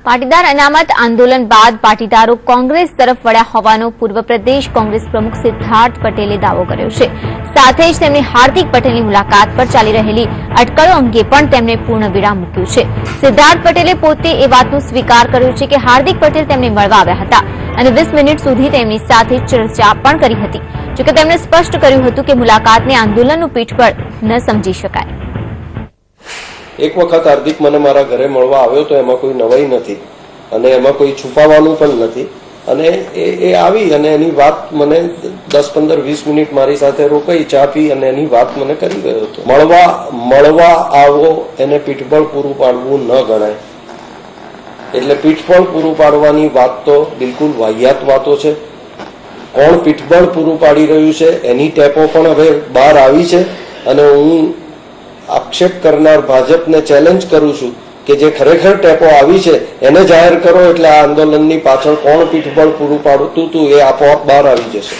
પાટીદાર અનામત આંદોલન બાદ પાટીદારો કોંગ્રેસ તરફ વળ્યા હોવાનો પૂર્વ પ્રદેશ કોંગ્રેસ પ્રમુખ સિદ્ધાર્થ પટેલે દાવો કર્યો છે। સાથે જ તેમણે હાર્દિક પટેલની મુલાકાત પર ચાલી રહેલી અટકળો અંગે પણ તેમણે પૂર્ણ વિરામ મૂક્યું છે। સિદ્ધાર્થ પટેલે પોતે એ વાતનો સ્વીકાર કર્યો છે કે હાર્દિક પટેલ તેમને મળવા આવ્યા હતા અને 20 મિનિટ સુધી તેમની સાથે ચર્ચા પણ કરી હતી। જોકે તેમણે સ્પષ્ટ કર્યું હતું કે મુલાકાતને આંદોલનનું પીઠબળ ન સમજી શકાય। એક વખત હાર્દિક મને મારા ઘરે મળવા આવ્યો તો એમાં કોઈ નવાઈ નથી અને એમાં કોઈ છુપાવવાનું પણ નથી અને એ આવી અને એની વાત મને 10, 15, 20 મિનિટ મારી સાથે રોકાઈ, ચા પી અને એની વાત મને કરી ગયો હતો। મળવા આવો એને પીઠબળ પૂરું પાડવું ન ગણાય। એટલે પીઠબળ પૂરું પાડવાની વાત તો બિલકુલ વાહિયાત વાતો છે। કોણ પીઠબળ પૂરું પાડી રહ્યું છે એની ટેપો પણ હવે બહાર આવી છે અને હું આક્ષેપ કરનાર ભાજપને ચેલેન્જ કરું છું કે જે ખરેખર ટેપો આવી છે એને જાહેર કરો, એટલે આ આંદોલનની પાછળ કોણ પીઠબળ પૂરું પાડતું હતું એ આપોઆપ બહાર આવી જશે।